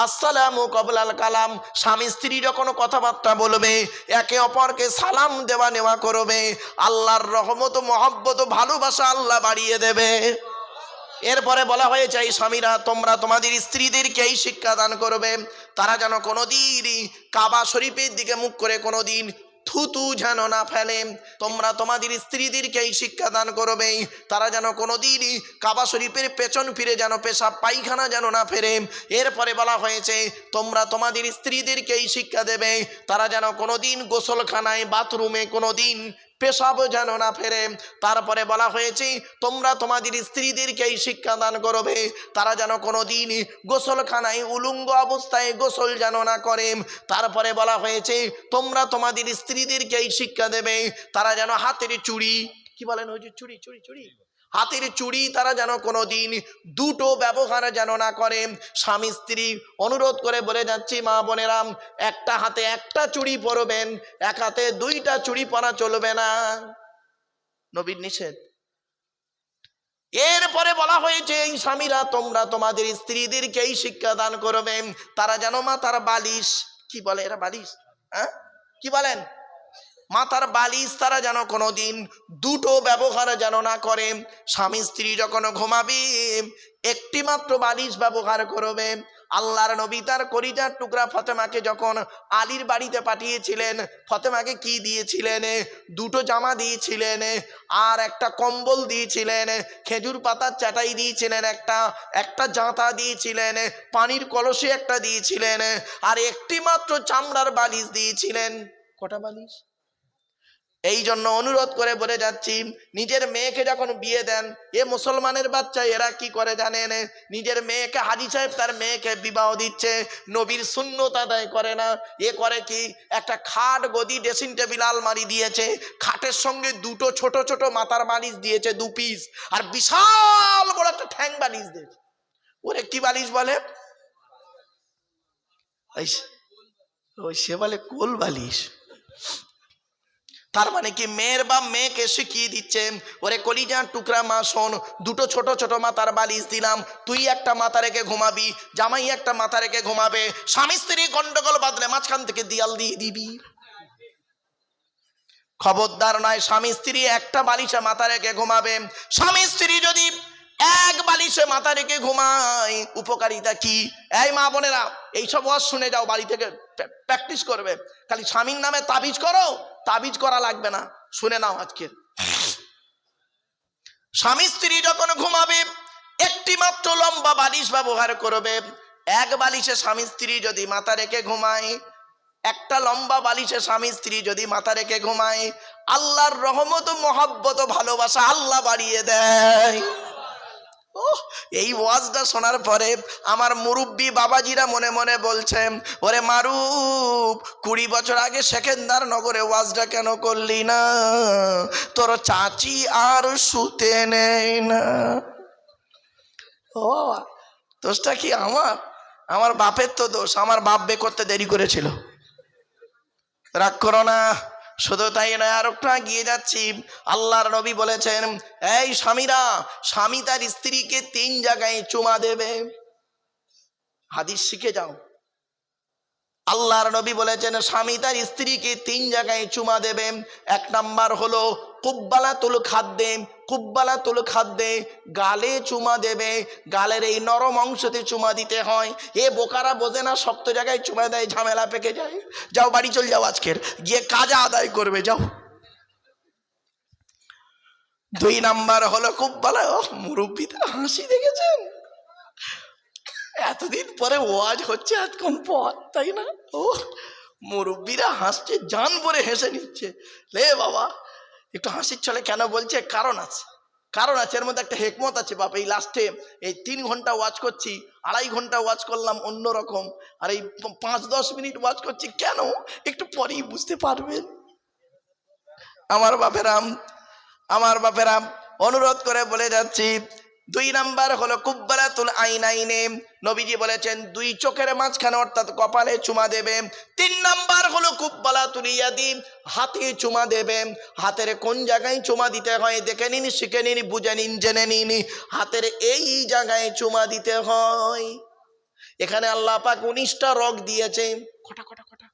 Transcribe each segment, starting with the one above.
আসসালামু ক্বাবলাল কালাম, স্বামী স্ত্রী যখন কথাবার্তা বলবে একে অপরকে সালাম দেওয়া নেওয়া করবে, আল্লাহর রহমত মহব্বত ভালোবাসা আল্লাহ বাড়িয়ে দেবে। এরপরে বলা হয়েছে এই স্বামীরা তোমরা তোমাদের স্ত্রীদেরকে এই শিক্ষা দান করবে তারা যেন কোনোদিন কাবা শরীফের দিকে মুখ করে কোনোদিন থুতু যেন না ফেলে। তোমরা তোমাদের স্ত্রীদেরকে এই শিক্ষা দান করবে তারা যেন কোনোদিন কাবা শরীফের পেছন ফিরে যেন পেশাব পায়খানা যেন না ফেরে। এরপরে বলা হয়েছে তোমরা তোমাদের স্ত্রীদেরকে এই শিক্ষা দেবে তারা যেন কোনোদিন গোসলখানায় বাথরুমে কোনোদিন পেশাব যেন না ফেরে। তারপরে বলা হয়েছে তোমরা তোমাদের স্ত্রীদেরকে এই শিক্ষা দান করবে তারা যেন কোনোদিন গোসলখানায় উলঙ্গ অবস্থায় গোসল যেন না করে। তারপরে বলা হয়েছে তোমরা তোমাদের স্ত্রীদেরকে এই শিক্ষা দেবে তারা যেন হাতের চুড়ি, কি বলেন ওই যে চুড়ি চুড়ি চুড়ি, হাতের চুড়ি তারা যেন কোনোদিন দুটো ব্যবহার যেন না করে। স্বামী স্ত্রী অনুরোধ করে বলে যাচ্ছি মা বোনেরা, একটা হাতে একটা চুড়ি পরবেন, এক হাতে দুইটা চুড়ি পরা চলবে না, নবীর নিষেধ। এরপরে বলা হয়েছে এই স্বামীরা তোমরা তোমাদের স্ত্রীদেরকে এই শিক্ষা দান করবে তারা যেন মাথার বালিশ, কি বলে এরা বালিশ, হ্যাঁ কি বলেন, মাথার বালিশ তারা যেন কোনোদিন দুটো ব্যবহার যেন না করে। স্বামী স্ত্রী যখন ঘুমাবে একটি মাত্র বালিশ ব্যবহার করবে। আল্লাহর নবী তার কলিজার টুকরা ফাতেমাকে যখন আলীর বাড়িতে পাঠিয়েছিলেন ফাতেমাকে কি দিয়েছিলেন, দুটো জামা দিয়েছিলেন আর একটা কম্বল দিয়েছিলেন, খেজুর পাতার চাটাই দিয়েছিলেন, একটা জাঁতা দিয়েছিলেন, পানির কলসি একটা দিয়েছিলেন আর একটি মাত্র চামড়ার বালিশ দিয়েছিলেন। কটা বালিশ? এই জন্য অনুরোধ করে বলে যাচ্ছি নিজের মেয়েকে যখন বিয়ে দেন, এ মুসলমানের বাচ্চা এরা কি করে জানেন, নিজের মেয়েকে হাজী সাহেব তার মেয়েকে বিবাহ দিচ্ছে, নবীর সুন্নত আদায় করে না। এ করে কি একটা খাট গদি ড্রেসিং টেবিল আলমারি দিয়েছে, খাটের সঙ্গে দুটো ছোট ছোট মাথার বালিশ দিয়েছে 2 পিস আর বিশাল বড় একটা ঠ্যাং বালিশ দিয়েছে। ওরে কি বালিশ বলে, ওই সে বলে কোল বালিশ। তার মানে কি মেয়ের বাপ মেয়েকে শিখিয়ে দিচ্ছে ওরে কলিজার টুকরা মা শোন, দুটো ছোট ছোট মাথার বালিশ দিলাম, তুই একটা মাথা রেখে ঘুমাবি, জামাই একটা মাথা রেখে ঘুমাবে, স্বামী স্ত্রী গন্ডগোল বাঁধলে মাঝখান থেকে দেয়াল দিয়ে দিবি। খবরদার নয়, স্বামী স্ত্রী একটা বালিশে মাথা রেখে ঘুমাবে। স্বামী স্ত্রী যদি এক বালিশে মাথা রেখে ঘুমায় উপকারিতা কি? এই মা বোনেরা এইসব ওয়াজ শুনে যাও, বাড়ি থেকে প্র্যাকটিস করবে। খালি স্বামীর নামে তাবিজ করো, তাবিজ করা লাগবে না, শুনে নাও আজকে। স্বামী স্ত্রী যখন ঘুমাবে একটি মাত্র লম্বা বালিশ ব্যবহার করবে। এক বালিশে স্বামী স্ত্রী যদি মাথা রেখে ঘুমায়, একটা লম্বা বালিশে স্বামী স্ত্রী যদি মাথা রেখে ঘুমায়, আল্লাহর রহমত মহব্বত ভালোবাসা আল্লাহ বাড়িয়ে দেয়। এই ওয়াজটা শোনার পরে আমার মুরব্বী বাবাজিরা মনে মনে বলছেন ওরে মারুফ 20 বছর আগে সেকেন্দার নগরে ওয়াজটা কেন করলি না, তোর চাচি আর শুতে নেই না। ও দোষটা কি আমার বাপের তো দোষ, আমার বাপ বে করতে দেরি করেছিল, রাগ করো না। শুধু তাই নয়, আর একটু এগিয়ে যাচ্ছি। আল্লাহর নবী বলেছেন এই স্বামীরা, স্বামী তার স্ত্রীকে 3 জায়গায় চুমা দেবে। হাদিস শিখে যাও। আল্লাহর নবী বলেছেন স্বামী তার স্ত্রীকে 3 জায়গায় চুমা দেবে। 1 নাম্বার হলো কুব্বালাতুল খাদ্দে, কুব্বালাতুল খাদ্দে গালে চুমা দেবে, গালের এই নরম অংশতে চুমা দিতে হয়। এ বোকারা বোঝে না, শক্ত জায়গায় চুমা দেয়, ঝামেলা পেকে যায়। যাও বাড়ি চল যাও, আজকের গিয়ে কাজা আদায় করবে যাও। 2 নাম্বার হলো কুব্বালা, মুরব্বিটা হাসি দেখেছেন, এতদিন পরে ওয়াজ হচ্ছে এতক্ষণ পর, তাই না? ও মুরব্বিরা হাসছে, জান ভরে হেসে নিচ্ছে। লে বাবা একটু হাসির ছলে কেন বলছে, কারণ আছে, কারণ আছে, এর মধ্যে একটা হেকমত আছে বাপ। এই লাস্টে এই 3 ঘন্টা ওয়াজ করছি, 2.5 ঘন্টা ওয়াজ করলাম অন্যরকম, আর এই 5-10 মিনিট ওয়াজ করছি কেন, একটু পরেই বুঝতে পারবেন। আমার বাপেরাম অনুরোধ করে বলে যাচ্ছি 2 নাম্বার হলো কুব্বালাতুল আইনাইনে, নবীজি বলেছেন 2 চোখের মাঝখানে অর্থাৎ কপালে চুমা দেবে। 3 নাম্বার হলো কুব্বালাতুল ইয়াদি, হাতে চুমা দেবে। হাতের কোন জায়গায় চুমা দিতে হয় দেখে নিন, শিখে নিন, বুঝে নিন, জেনে নিন। হাতের এই জায়গায় চুমা দিতে হয়। এখানে আল্লাহ পাক 19টা রগ দিয়েছে। কটা কটা কটা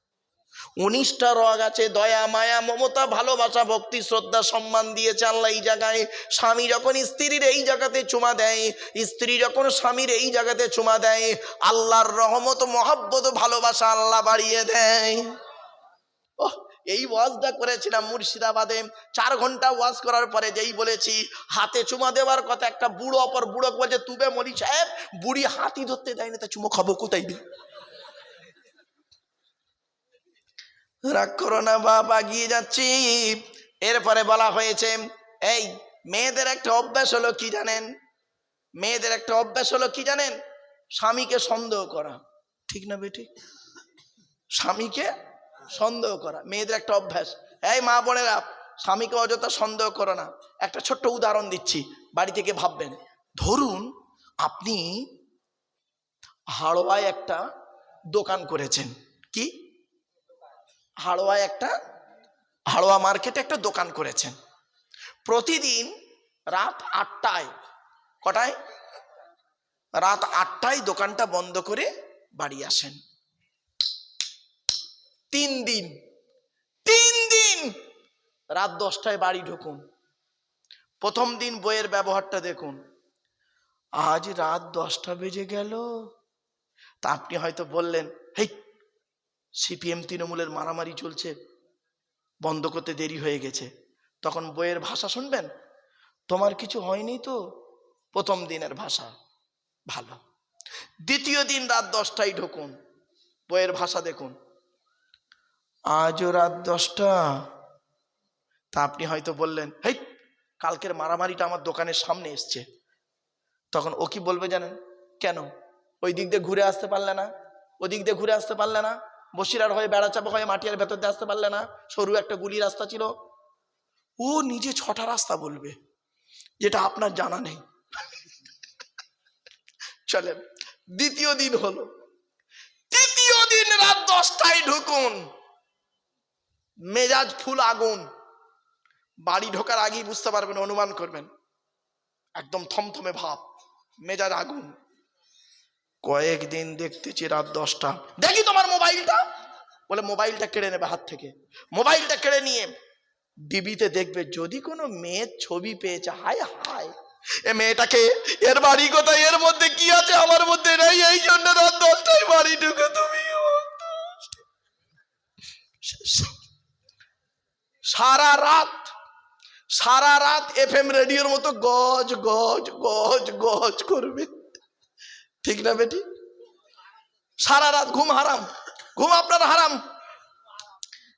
19টা রগ আছে। দয়া, মায়া, মমতা, ভালোবাসা, ভক্তি, শ্রদ্ধা, সম্মান দিয়েছে আল্লাহ এই জায়গায়। স্বামী যখন স্ত্রীর এই জায়গাতে চুমা দেয়, স্ত্রী যখন স্বামীর এই জায়গাতে চুমা দেয়, আল্লাহর রহমত, মহব্বত, ভালোবাসা আল্লাহ বাড়িয়ে দেয়। এই ওয়াজটা করেছিলাম মুর্শিদাবাদে। 4 ঘন্টা ওয়াজ করার পরে যেই বলেছি হাতে চুমা দেওয়ার কথা, একটা বুড়ো অপর বুড়ো বলছে, তুবে মলি সাহেব, বুড়ি হাতি ধরতে দেয় না, তা চুমো খাবো কোথায় দিই? রাগ করো না বাপ, আগিয়ে যাচ্ছি। এরপরে বলা হয়েছে, এই মেয়েদের একটা অভ্যাস হলো কি জানেন? মেয়েদের একটা অভ্যাস হলো কি জানেন? স্বামীকে সন্দেহ করা। ঠিক না বেটি? স্বামীকে সন্দেহ করা মেয়েদের একটা অভ্যাস। এই মা বোনেরা, স্বামীকে অযথা সন্দেহ করো না। একটা ছোট্ট উদাহরণ দিচ্ছি, বাড়ি থেকে ভাববেন। ধরুন আপনি হাড়োয়ায় একটা দোকান করেছেন। কি? হাড়োয়া মার্কেটে একটা দোকান করেছেন। প্রতিদিন রাত 8টায়, কটায়? রাত 8টায় দোকানটা বন্ধ করে বাড়ি আসেন। 3 দিন রাত 10টায় বাড়ি ঢুকুন। প্রথম দিন বইয়ের ব্যবহারটা দেখুন। আজ রাত 10টা বেজে গেল। তা আপনি হয়তো বললেন, হেই, সিপিএম তৃণমূলের মারামারি চলছে, বন্ধ করতে দেরি হয়ে গেছে। তখন বইয়ের ভাষা শুনবেন, তোমার কিছু হয়নি তো। প্রথম দিনের ভাষা ভালো। দ্বিতীয় দিন রাত 10টায় ঢুকুন, বইয়ের ভাষা দেখুন, আজও রাত 10টা। তা আপনি হয়তো বললেন, হেই, কালকের মারামারিটা আমার দোকানের সামনে এসছে। তখন ও কি বলবে জানেন? কেন ওই দিক দিয়ে ঘুরে আসতে পারলে না? ওদিক দিয়ে ঘুরে আসতে পারলে না? বসিরার হয়ে বেড়াচাপা হয়ে মাটিয়ার ভেতর দিয়ে আসতে পারলে না? সরু একটা গুলি রাস্তা ছিল। ও নিজে 6টা রাস্তা বলবে, যেটা আপনার জানা নেই। চলেন, দ্বিতীয় দিন হলো। তৃতীয় দিন রাত 10টায় ঢুকুন, মেজাজ ফুল আগুন। বাড়ি ঢোকার আগেই বুঝতে পারবেন, অনুমান করবেন, একদম থমথমে ভাব, মেজাজ আগুন। কয়েকদিন দেখতেছি রাত 10টা, দেখি তোমার মোবাইলটা, বলে মোবাইলটা কেড়ে নেবে হাত থেকে। মোবাইলটা কেড়ে নিয়ে ডিবিতে দেখবে, যদি কোনো মেয়ের ছবি পেয়েছে, হায় হায়, এ মেয়েটাকে, এর বাড়ি কোথায়, এর মধ্যে কি আছে আমার মধ্যে নেই, এই জন্য রাত 10টায় বাড়ি ঢুকে তুমি। সারা রাত এফএম রেডিওর মতো গজ গজ গজ গজ করবে। ঠিক না বেটি? সারা রাত ঘুম হারাম, ঘুম আপনার হারাম।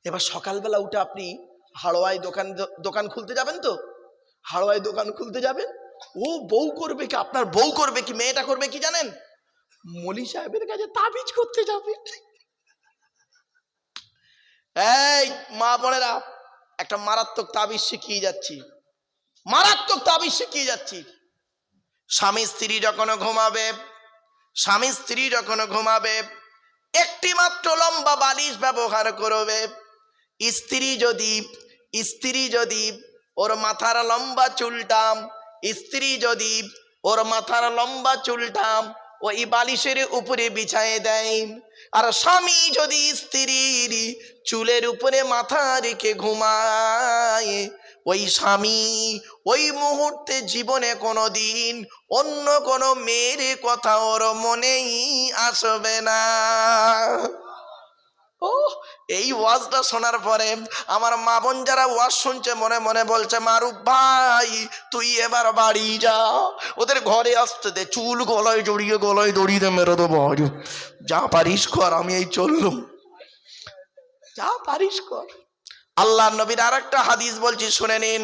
এবার সকালবেলা উঠে আপনি হাড়োয়ায় দোকান খুলতে যাবেন। তো হাড়োয়ায় দোকান খুলতে যাবেন, ও বউ করবে কি, আপনার বউ করবে কি, মেয়েটা করবে কি জানেন? মলি সাহেবের কাছে তাবিজ করতে যাবে। এই মা বোনেরা, একটা মারাত্মক তাবিজ শিখিয়ে যাচ্ছি, মারাত্মক তাবিজ শিখিয়ে যাচ্ছি। স্বামী স্ত্রী যখন ঘুমাবে, একটি মাত্র লম্বা বালিশ ব্যবহার করবে। স্ত্রী যদি ওর মাথার লম্বা চুলটা ওই বালিশের উপরে বিছায়ে দেয়, আর স্বামী যদি স্ত্রীর চুলের উপরে মাথা রেখে ঘুমায়, ওই স্বামী ওই মুহূর্তে জীবনে কোনোদিন অন্য কোনো মেয়ের কথা ওর মনেই আসবে না। ও, এই ওয়াজটা শোনার পরে আমার মা বোন যারা ওয়াজ শুনছে, মনে মনে বলছে, মারুফ ভাই তুই এবার বাড়ি যা, ওদের ঘরে আসতে দে, চুল গলায় দড়িয়ে মেরে দেবো, যা পারিস কর, আমি এই চললুম, যা পারিস কর। আল্লাহ নবীর আর একটা হাদিস বলছি, শুনে নিন।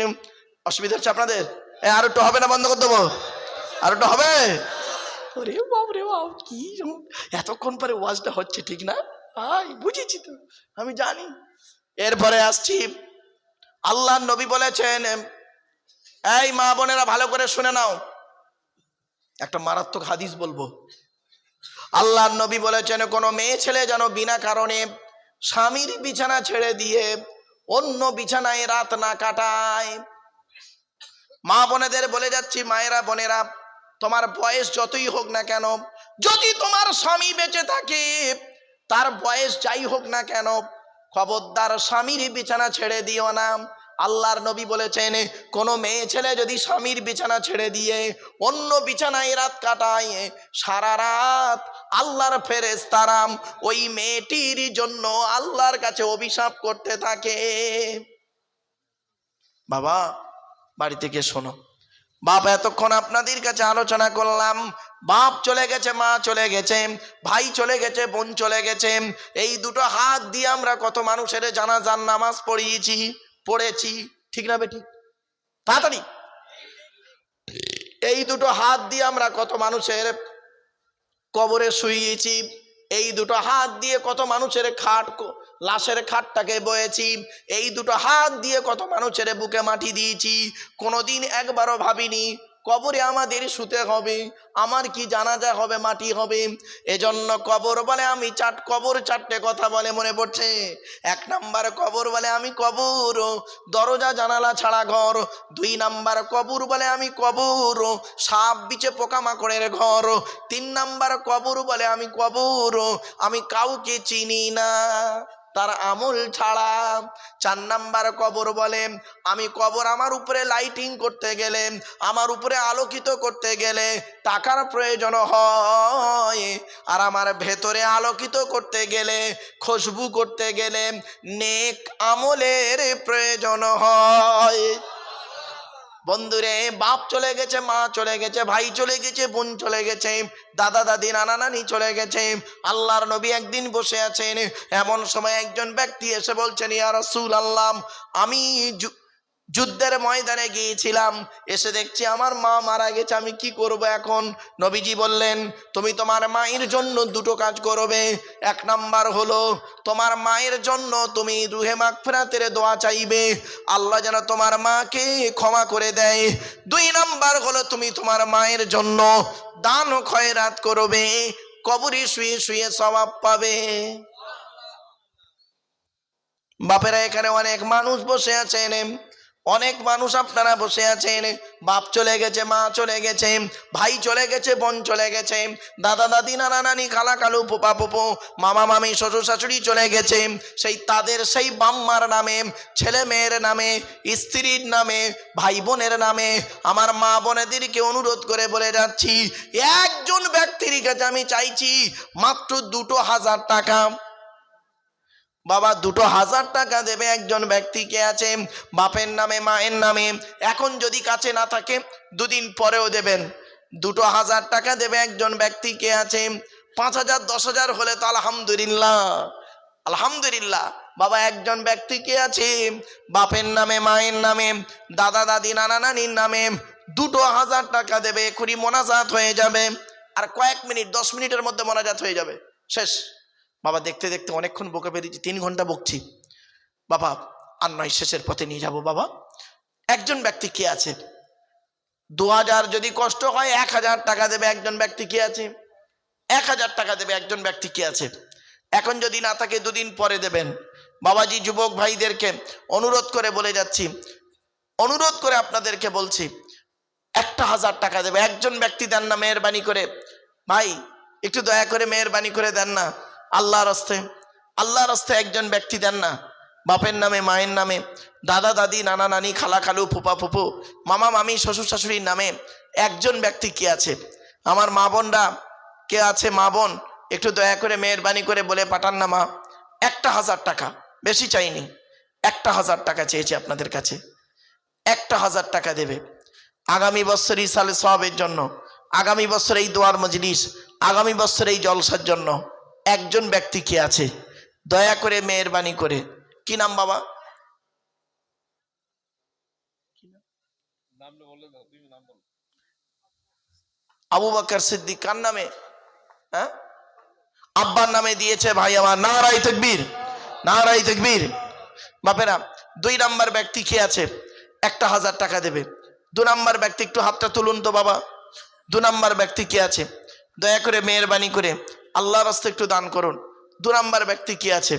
অসুবিধা হচ্ছে আপনাদের? আর একটু হবে না? বন্ধ করে দেবো? আর একটু হবে? ওরে বাপ রে বাপ, কি এতক্ষণ পরে ওয়াজটা হচ্ছে, ঠিক না? বুঝেছি তো, আমি জানি। এরপরে আসছি, আল্লাহ নবী বলেছেন, এই মা বোনেরা ভালো করে শুনে নাও, একটা মারাত্মক হাদিস বলবো। আল্লাহ নবী বলেছেন, কোনো মেয়ে ছেলে যেন বিনা কারণে স্বামীর বিছানা ছেড়ে দিয়ে অন্য বিছানায় রাত না কাটায়। মা বোনেদের বলে যাচ্ছি, মায়েরা বোনেরা, তোমার বয়স যতই হোক না কেন, যদি তোমার স্বামী বেঁচে থাকে, তার বয়স যাই হোক না কেন, খবরদার স্বামীর বিছানা ছেড়ে দিও না। আল্লাহর নবী বলেছেন, কোন মেয়ে ছেলে যদি স্বামীর বিছানা ছেড়ে দিয়ে অন্য বিছানায় রাত কাটায়, সারা রাত আল্লাহর ফেরেশতারা ওই মেয়েটির জন্য আল্লাহর কাছে অভিশাপ করতে থাকে। বাবা, বাড়ি থেকে শোনো, বাপ এতক্ষণ আপনাদের কাছে আলোচনা করলাম, বাপ চলে গেছে, মা চলে গেছে, ভাই চলে গেছে, বোন চলে গেছে, এই দুটো হাত দিয়ে আমরা কত মানুষের জানাজার নামাজ পড়েছি, ঠিক না বেঠিক? তাড়াতাড়ি, এই দুটো হাত দিয়ে আমরা কত মানুষের কবরে শুইয়েছি, এই দুটো হাত দিয়ে কত মানুষের লাশের খাটটাকে বয়েছি, এই দুটো হাত দিয়ে কত মানুষের বুকে মাটি দিয়েছি। কোনোদিন একবারও ভাবিনি কবরে আমাদের শুতে হবে, আমার কি জানাজা হবে, মাটি হবে। এজন্য কবর বলে আমি কবর চারটে কথা বলে মনে পড়ছে। এক নাম্বার কবর বলে আমি কবর, দরজা জানালা ছাড়া ঘর। দুই নাম্বার কবর বলে আমি কবর, সাপ বিচে পোকামাকড়ের ঘর। তিন নাম্বার কবর বলে আমি কবর, আমি কাউকে চিনি না তার আমল ছাড়া। চার নাম্বার কবর বলে আমি কবর আমার উপরে লাইটিং করতে গেলে, আমার উপরে আলোকিত করতে গেলে টাকার প্রয়োজন হয়, আর আমার ভেতরে আলোকিত করতে গেলে, খুশবু করতে গেলে নেক আমলের প্রয়োজন হয়। বন্ধুরে, বাপ চলে গেছে, মা চলে গেছে, ভাই চলে গেছে, বোন চলে গেছে, দাদা দাদি নানা নানি চলে গেছে। আল্লাহর নবী একদিন বসে আছেন, এমন সময় একজন ব্যক্তি এসে বলছেন, ইয়া রাসূলুল্লাহ, আমি যুদ্ধের ময়দানে গিয়েছিলাম, এসে দেখছি আমার মা মারা গেছে, আমি কি করব এখন? নবীজি বললেন, তুমি তোমার মায়ের জন্য দুটো কাজ করবে। এক নাম্বার হলো তোমার মায়ের জন্য তুমি রুহে মাগফিরাতের দোয়া চাইবে, আল্লাহ যেন তোমার মাকে ক্ষমা করে দেয়। দুই নাম্বার হলো তুমি তোমার মায়ের জন্য দান ও খয়রাত করবে, কবরে শুয়ে শুয়ে সওয়াব পাবে। বাপেরা, এখানে অনেক মানুষ বসে আছেন, অনেক মানুষ আপনারা বসে আছেন, বাপ চলে গেছে, মা চলে গেছে, ভাই চলে গেছে, বোন চলে গেছে, দাদা দাদি নানা নানি খালা কালু ফুপা ফুপু মামা মামি শ্বশুর শাশুড়ি চলে গেছে। সেই তাদের সেই বাম্মার নামে, ছেলে মেয়ের নামে, স্ত্রীর নামে, ভাই বোনের নামে আমার মা বোনেদেরকে অনুরোধ করে বলে যাচ্ছি, একজন ব্যক্তির কাছে আমি চাইছি মাত্র 2000 টাকা। বাবা, 2000 টাকা দেবে একজন ব্যক্তিকে আছে বাপের নামে মায়ের নামে। এখন যদি কাছে না থাকে দুদিন পরেও দেবেন। 2000 টাকা দেবে একজন ব্যক্তিকে আছে। 5000 10,000 হলে তো আলহামদুলিল্লাহ, আলহামদুলিল্লাহ। বাবা, একজন ব্যক্তিকে আছে বাপের নামে মায়ের নামে দাদা দাদি নানা নানির নামে 2000 টাকা দেবে, এখনই মোনাজাত হয়ে যাবে, আর কয়েক মিনিট 10 মিনিটের মধ্যে মোনাজাত হয়ে যাবে, শেষ। বাবা, দেখতে দেখতে অনেকক্ষণ বকে বেরিয়েছি, 3 ঘন্টা বকছি বাবা, আর নয়, শেষের পথে নিয়ে যাব। বাবা, একজন ব্যক্তি কে আছে 2000, যদি কষ্ট হয় 1000 টাকা দেবে একজন ব্যক্তি কে আছে, 1000 টাকা দেবে একজন ব্যক্তি কে আছে। এখন যদি না থাকে দুদিন পরে দেবেন। বাবাজি, যুবক ভাইদেরকে অনুরোধ করে বলে যাচ্ছি, অনুরোধ করে আপনাদেরকে বলছি, 1000 টাকা দেবে একজন ব্যক্তি, দেন না মেহেরবানি করে। ভাই, একটু দয়া করে মেহেরবানি করে দেন না, আল্লাহর হস্তে, আল্লাহর হস্তে একজন ব্যক্তি দেন না। বাপের নামে মায়ের নামে দাদা দাদি নানা নানি খালা খালু ফুপা ফুপু মামা মামি শ্বশুর শাশুড়ির নামে একজন ব্যক্তি কে আছে, আমার মা বোনরা কে আছে, মা বোন একটু দয়া করে মেহেরবানি করে বলে পাঠান না মা। 1000 টাকা, বেশি চাইনি, 1000 টাকা চেয়েছি আপনাদের কাছে। 1000 টাকা দেবে আগামী বছর ইসালে সওয়াবের জন্য, আগামী বছর এই দোয়ার মজলিস, আগামী বছর এই জলসার জন্য একজন ব্যক্তি কে আছে, দয়া করে মেহেরবানি করে। কি নাম বাবা? আবু বকর সিদ্দিক। কার নামে? হ্যাঁ, আব্বার নামে দিয়েছে ভাই আমার। নারায়ে তাকবীর, নারায়ে তাকবীর। বাপেরা, 2 নাম্বার ব্যক্তি কে আছে, 1000 টাকা দেবে। 2 নাম্বার ব্যক্তি, একটু হাতটা তুলুন তো বাবা। 2 নাম্বার ব্যক্তি কে আছে, দয়া করে মেহেরবানি করে আল্লাহর রাস্তে একটু দান করুন। 2 নাম্বার ব্যক্তি কে আছে?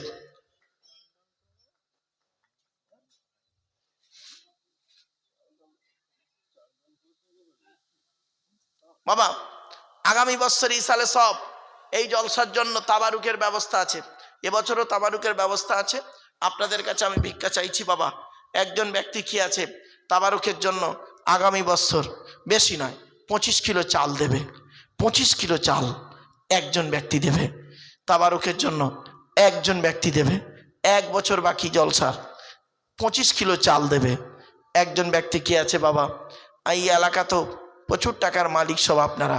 বাবা, আগামী বছর ইসালে সব এই জলসার জন্য তাবারুকের ব্যবস্থা আছে, এবছরও তাবারুকের ব্যবস্থা আছে। আপনাদের কাছে আমি ভিক্ষা চাইছি বাবা, একজন ব্যক্তি কি আছে তাবারুকের জন্য আগামী বছর বেশি নয় 25 কিলো চাল দেবে, 25 কিলো চাল একজন ব্যক্তি দেবে তাবারুকের জন্য, একজন ব্যক্তি দেবে। 1 বছর বাকি জলসার, 25 কিলো চাল দেবে একজন ব্যক্তি কি আছে বাবা। এই এলাকা তো প্রচুর টাকার মালিক সব আপনারা,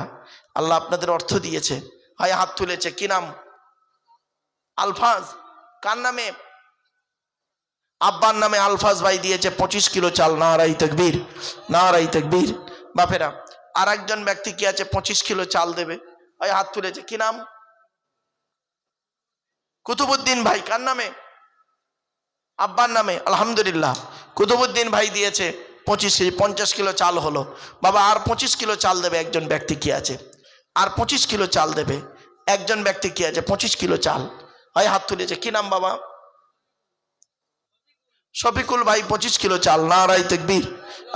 আল্লাহ আপনাদের অর্থ দিয়েছে। হয় হাত তুলেছে, কি নাম? আলফাজ। কার নামে? আব্বার নামে আলফাজ ভাই দিয়েছে 25 কিলো চাল। নারাই তাকবীর, নারাই তাকবীর। বাপেরা আর একজন ব্যক্তি কি আছে 25 কিলো চাল দেবে, হয় হাত তুলেছে, কি নাম? কুতুবুদ্দিন ভাই। কার নামে? আব্বার নামে। আলহামদুলিল্লাহ, কুতুবুদ্দিন ভাই দিয়েছে 50 কিলো চাল হলো বাবা। আর 25 কিলো চাল দেবে একজন ব্যক্তি কি আছে, আর 25 কিলো চাল দেবে একজন ব্যক্তি কি আছে 25 কিলো চাল, হয় হাত তুলেছে, কি নাম বাবা? শফিকুল ভাই 25 কিলো চাল। নারাই তাকবীর,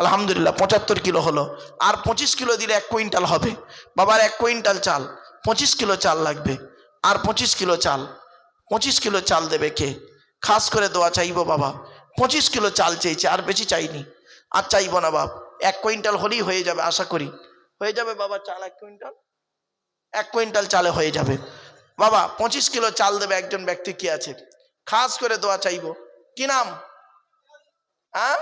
আলহামদুলিল্লাহ 75 কিলো হলো। আর 25 কিলো দিলে 1 কুইন্টাল হবে বাবার। 1 কুইন্টাল চাল, 25 কিলো চাল লাগবে। আর 25 কিলো চাল, 25 কিলো চাল দেবে কে? খাস করে দোয়া চাইবো বাবা। 25 কিলো চাল চেয়েছে, আর বেশি চাইনি, আর চাইবো না বাপ। 1 কুইন্টাল হলেই হয়ে যাবে, আশা করি হয়ে যাবে বাবা। চাল 1 কুইন্টাল, 1 কুইন্টাল চালে হয়ে যাবে বাবা। 25 কিলো চাল দেবে একজন ব্যক্তি কি আছে, খাস করে দোয়া চাইবো। কি নাম? হ্যাঁ,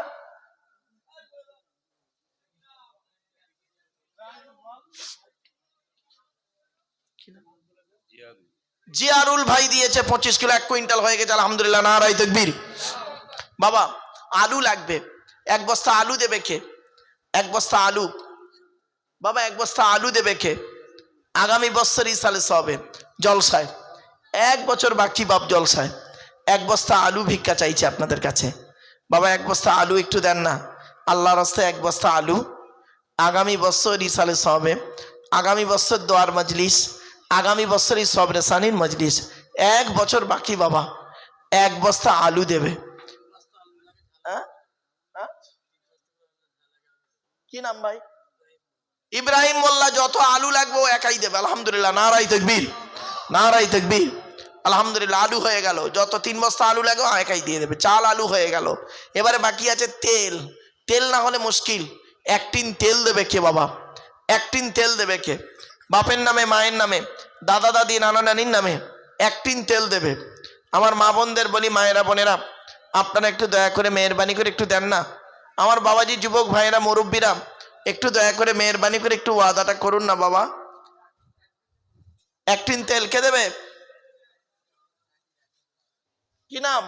জিয়ারুল ভাই দিয়েছে 25 কিলো, 1 কুইন্টাল হয়ে গেছে আলহামদুলিল্লাহ। নারাই তাকবীর। বাবা আলু লাগবে, 1 বস্তা আলু দেবে কে? 1 বস্তা আলু বাবা, 1 বস্তা আলু দেবে কে? আগামী বছর ইসালে সবে জলসায় 1 বছর বাকি বাপ জলসায় 1 বস্তা আলু ভিক্ষা চাইছে আপনাদের কাছে বাবা। 1 বস্তা আলু একটু দেন না আল্লাহর রাস্তায়। 1 বস্তা আলু আগামী বছর ইসালে সবে, আগামী বছর দোয়ার মজলিস, আগামী বছর এই সব রেসানির মজলিস, 1 বছর বাকি বাবা। 1 বস্তা আলু দেবে। কি নাম ভাই? ইব্রাহিম মোল্লা। যত আলু লাগবে ও একাই দেবে আলহামদুলিল্লাহ। নারাই তাকবীর, নারাই তাকবীর। আলহামদুলিল্লাহ আলু হয়ে গেল। যত 3 বস্তা আলু লাগবে একাই দিয়ে দেবে। চাল আলু হয়ে গেল। এবারে বাকি আছে তেল। তেল না হলে মুশকিল। 1 টিন তেল দেবে কে বাবা? 1 টিন তেল দেবে কে? বাপের নামে, মায়ের নামে, দাদা দাদি, নানা নানির নামে 1 টিন তেল দেবে। আমার মা বোনদের বলি, মায়েরা বোনেরা আপনারা একটু দয়া করে মেহরবানি করে একটু দেন না। আমার বাবাজি, যুবক ভাইয়েরা, মুরব্বীরা একটু দয়া করে মেহরবানি করে একটু ওয়াদাটা করুন না বাবা। 1 টিন তেল কে দেবে? কি নাম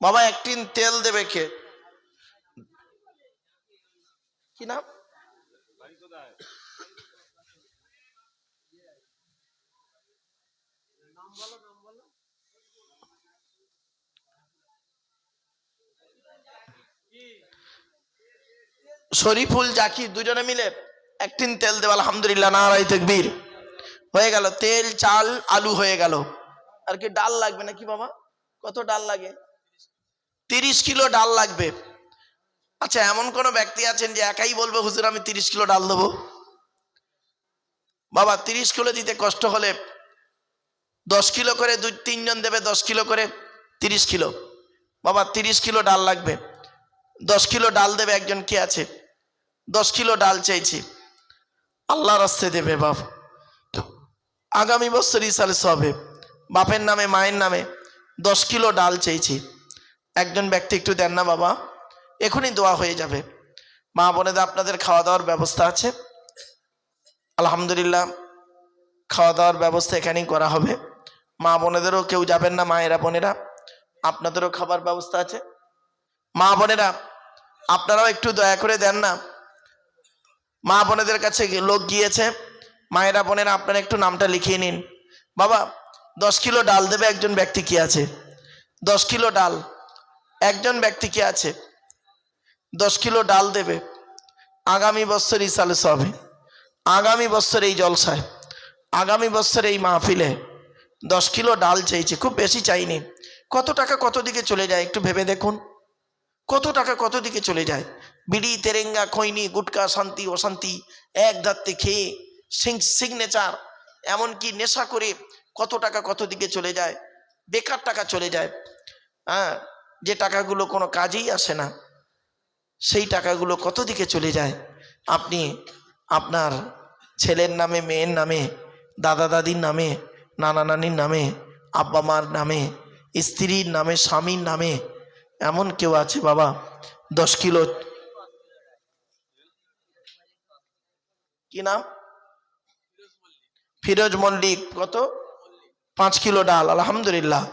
বাবা? 1 টিন তেল দেবে কে? কি নাম? শরীফুল জাকির, দুজনে মিলে 1 টিন তেল দেবে আলহামদুলিল্লাহ। নারাই তাকবীর। হয়ে গেল তেল, চাল, আলু হয়ে গেল। আর কি ডাল লাগবে নাকি বাবা? কত ডাল লাগে? 30 কিলো ডাল লাগবে। আচ্ছা, এমন কোন ব্যক্তি আছেন যে একাই বলবে হুজুর আমি 30 কিলো ডাল দেবো? বাবা 30 কিলো দিতে কষ্ট হলে 10 কিলো করে 2-3 জন দেবে, 10 কিলো করে 30 কিলো বাবা। 30 কিলো ডাল লাগবে। 10 কিলো ডাল দেবে একজন কে আছে? 10 কিলো ডাল চাইছি, আল্লাহর রাস্তায় দেবে বাপ। আগামী বছর ইসালে সবে বাপের নামে, মায়ের নামে 10 কিলো ডাল চাইছি। একজন ব্যক্তি একটু দেন না বাবা, এখনই দোয়া হয়ে যাবে। মা বোনেদের আপনাদের খাওয়া দাওয়ার ব্যবস্থা আছে আলহামদুলিল্লাহ। খাওয়া দাওয়ার ব্যবস্থা এখানেই করা হবে। মা বোনেদেরও কেউ যাবেন না, মায়েরা বোনেরা আপনাদেরও খাবার ব্যবস্থা আছে। মা বোনেরা আপনারাও একটু দয়া করে দেন না। মা বোনেদের কাছে লোক গিয়েছে, মায়েরা বোনেরা আপনারা একটু নামটা লিখিয়ে নিন বাবা। 10 কিলো ডাল দেবে একজন ব্যক্তি কি আছে? 10 কিলো ডাল একজন ব্যক্তি কি আছে? 10 কিলো ডাল দেবে আগামী বছর ইসালে সবে, আগামী বছর এই জলসায়, আগামী বছর এই মাহফিলে 10 কিলো ডাল চাইছে। খুব বেশি চাইনি। কত টাকা কত দিকে চলে যায় একটু ভেবে দেখুন। কত টাকা কত দিকে চলে যায়? বিড়ি তেরেঙ্গা খৈনি গুটকা শান্তি অশান্তি এক ধাত্তে খেয়ে সিগনেচার এমনকি নেশা করে কত টাকা কত দিকে চলে যায়, বেকার টাকা চলে যায়। হ্যাঁ, যে টাকাগুলো কোনো কাজেই আসে না, সেই টাকাগুলো কত দিকে চলে যায়। আপনি আপনার ছেলের নামে, মেয়ের নামে, দাদা দাদির নামে, নানা নানির নামে, আব্বা মার নামে, স্ত্রীর নামে, স্বামীর নামে। এমন কেউ আছে বাবা 10 কিলো, কি নাম, ফিরোজ মল্লিক, কত 5 কিলো ডাল। আলহামদুলিল্লাহ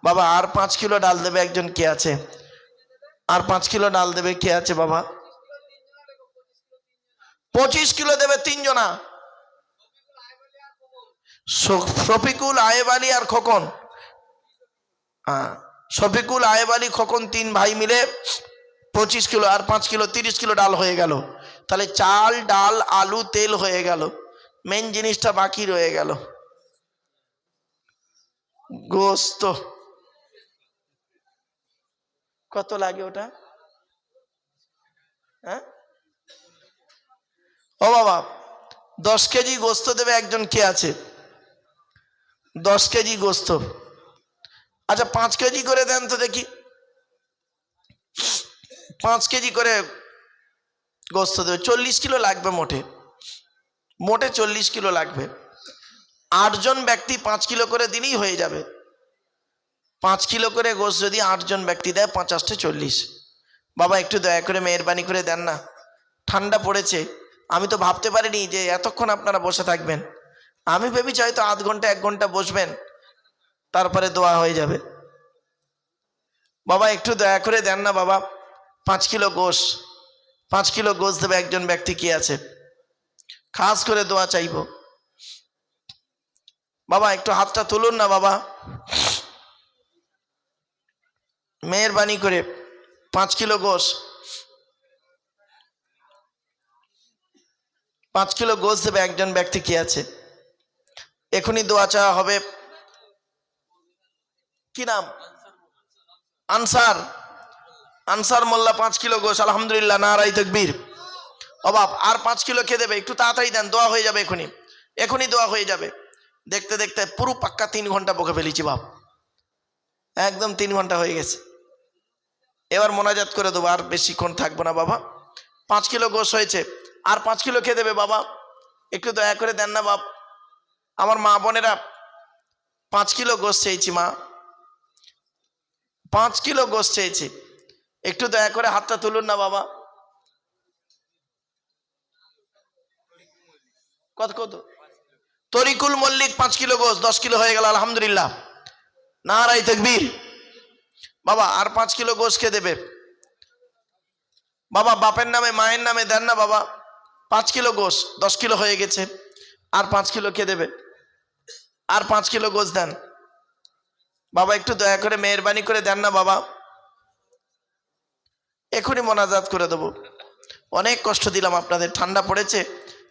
বাবা। আর 5 কিলো ডাল দেবে একজন, কে আছে? আর 5 কিলো ডাল দেবে কে আছে বাবা? 25 কিলো দেবে 3 জনা, শফিকুল, আয়েব আলী আর খোকন। হ্যাঁ, শফিকুল, আয়েব আলী, খোকন 3 ভাই মিলে 25 কিলো, আর 5 কিলো 30 কিলো ডাল হয়ে গেল। তাহলে চাল, ডাল, আলু, তেল হয়ে গেল। মেন জিনিসটা বাকি রয়ে গেল গোস্ত। কত লাগে ওটা? হ্যাঁ ও বাবা, 10 কেজি গোস্ত দেবে একজন, কে আছে? 10 কেজি গোস্ত। আচ্ছা 5 কেজি করে দেন তো দেখি। 5 কেজি করে গোস্ত দেবে, 40 কিলো লাগবে মোটে, মোটে 40 কিলো লাগবে। 8 জন ব্যক্তি 5 কিলো করে দিলেই হয়ে যাবে। 5 কিলো করে গোস্ত যদি 8 জন ব্যক্তি দেয়, 50 40। বাবা একটু দয়া করে মেহেরবানি করে দেন না, ঠান্ডা পড়েছে। আমি তো ভাবতে পারিনি যে এতক্ষণ আপনারা বসে থাকবেন। আমি ভেবেছি হয়তো আধ ঘন্টা 1 ঘন্টা বসবেন, তারপরে দোয়া হয়ে যাবে। বাবা একটু দয়া করে দেন না বাবা, 5 কিলো গোশ, 5 কিলো গোশ দেবে একজন ব্যক্তি, কি আছে? খাস করে দোয়া চাইব বাবা, একটু হাতটা তুলুন না বাবা, মেহেরবানি করে। 5 কিলো গোশ, 5 কিলো গোশ দেবে একজন ব্যক্তি, কি আছে? এখনই দোয়া চাওয়া হবে। কি নাম? আনসার, আনসার মোল্লা, 5 কিলো গোশ। আলহামদুলিল্লাহ, নারায়ে তাকবীর। অবাব আর 5 কিলো খেয়ে দেবে, একটু তাড়াতাড়ি দেন, দোয়া হয়ে যাবে এখনই, এখনই দোয়া হয়ে যাবে। দেখতে দেখতে পুরো পাক্কা 3 ঘন্টা বকে ফেলেছি বাপ, একদম 3 ঘন্টা হয়ে গেছে। এবার মোনাজাত করে দেবো, আর বেশিক্ষণ থাকবো না বাবা। 5 কিলো গোশ হয়েছে, আর 5 কিলো খেয়ে দেবে বাবা, একটু দয়া করে দেন না বাপ। আমার মা বোনেরা 5 কিলো গোশ চেয়েছি মা, 5 কিলো গোশ চেয়েছি, একটু দয়া করে হাতটা তুলুন না বাবা। কত কত? তরিকুল মল্লিক 5 কিলো গোশ, 10 কিলো হয়ে গেল। আলহামদুলিল্লাহ, নারায়ে তাকবীর। বাবা আর 5 কিলো গোশ খেয়ে দেবে বাবা, বাপের নামে মায়ের নামে দেন না বাবা। 5 কিলো গোশ, 10 কিলো হয়ে গেছে, আর 5 কিলো খেয়ে দেবে, আর 5 কিলো গোশ দেন বাবা, একটু দয়া করে মেহেরবানি করে দেন না বাবা। এখনই মোনাজাত করে দেবো। অনেক কষ্ট দিলাম আপনাদের, ঠান্ডা পড়েছে,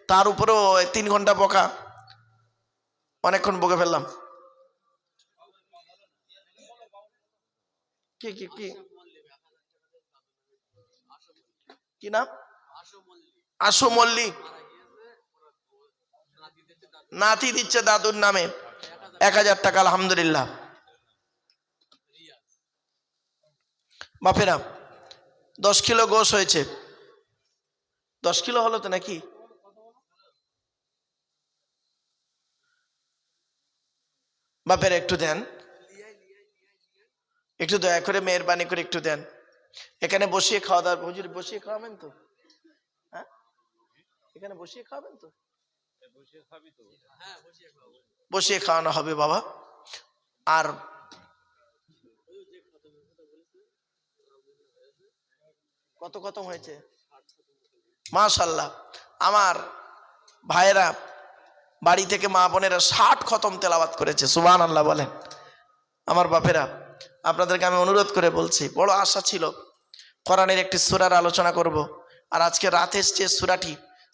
তার উপরেও 3 ঘন্টা বকা, অনেকক্ষণ বকে ফেললাম। কি কি কি কি নাম? আশু মল্লিক, নাতি দিচ্ছে দাদুর নামে 1000 টাকা। আলহামদুলিল্লাহ বাপেরা, 10 কিলো গোশ হয়েছে। 10 কিলো হলো তো নাকি? বাপেরা একটু দেন, একটু দয়া করে মেহেরবানি করে একটু দেন। এখানে বসিয়ে খাওয়া দাওয়া, হুজুর বসিয়ে খাওয়াবেন তো? হ্যাঁ, এখানে বসিয়ে খাওয়াবেন তো? বসিয়ে খাওয়ানো হবে বাবা। আর কত কত হয়েছে? মাশাআল্লাহ, আমার ভাইয়েরা বাড়ি থেকে মা বোনেরা 60 খতম তেলাওয়াত করেছে, সুবহানাল্লাহ বলেন। আমার বাপেরা, আপনাদেরকে আমি অনুরোধ করে বলছি, বড় আশা ছিল কোরআনের একটি সূরার আলোচনা করব, আর আজকে রাতে যে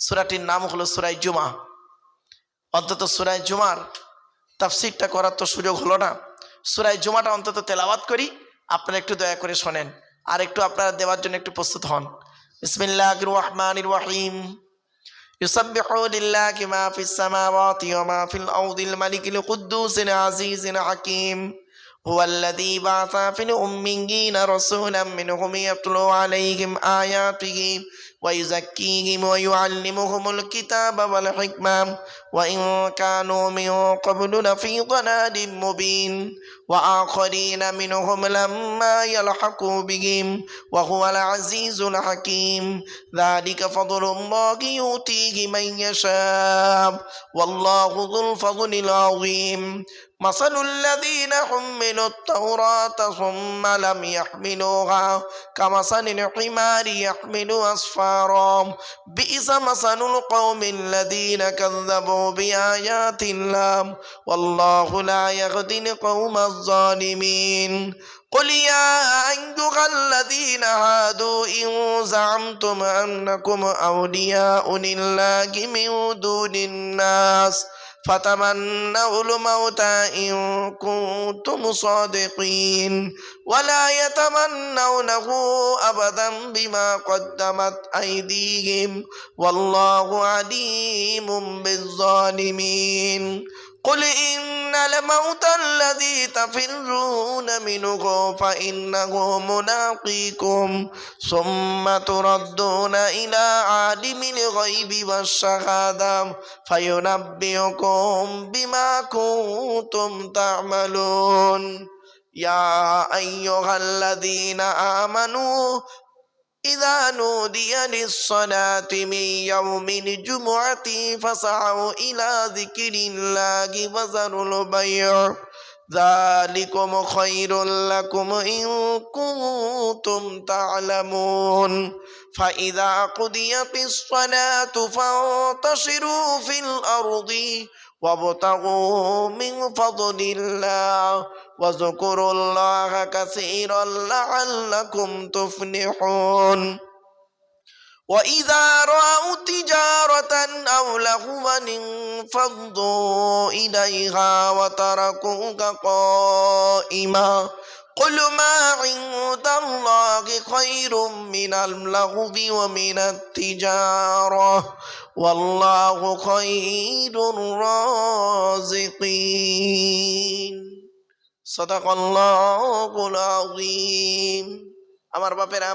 সূরাটির নাম হলো সূরা জুমা। অন্তত সূরা জুমার তাফসীরটা করার তো সুযোগ হলো না, সূরা জুমাটা অন্তত তেলাওয়াত করি। আপনারা একটু দয়া করে শোনেন, আর একটু আপনারা দেওয়ার জন্য একটু প্রস্তুত হন। বিসমিল্লাহির রহমানির রহিম يسبح لله ما في السماوات وما في الأرض الملك القدوس العزيز الحكيم هو الذي بعث في الأميين رسولا منهم يتلو عليهم آياته ويزكيهم ويعلمهم الكتاب والحكمة وإن كانوا من قبل لفي ضلال مبين وآخرين منهم لما يلحقوا بهم وهو العزيز الحكيم ذلك فضل الله يؤتيه من يشاء والله ذو الفضل العظيم مثل الذين حملوا التوراة ثم لم يحملوها كمثل الحمار يحمل أسفارا بئس مثل القوم الذين كذبوا بآيات الله والله لا يهدي القوم الظالمين قل يا أيها الذين هادوا إن زعمتم أنكم أولياء لله من دون الناس فتمنوا الموت إن كنتم صادقين ولا يتمنونه أبدا بما قدمت أيديهم والله عليم بالظالمين قل إن الموت الذي تفرون منه فإنه ملاقيكم ثم تردون إلى عالم الغيب والشهادة فينبئكم بما كنتم تعملون يا أيها الذين آمنوا إذا نودي للصلاة من يوم الجمعة فاسعوا إلى ذكر الله وذروا البيع ذلكم خير لكم إن كنتم تعلمون فإذا قضيت الصلاة فانتشروا في الأرض وابتغوا من فضل الله واذكروا الله كثيرا لعلكم تفلحون وإذا رأوا تجارة أو لهوا انفضوا إليها وتركوك قائما قل ما عند الله خير من اللهو ومن التجارة والله خير الرازقين صدق الله العظيم আমার বাপেরা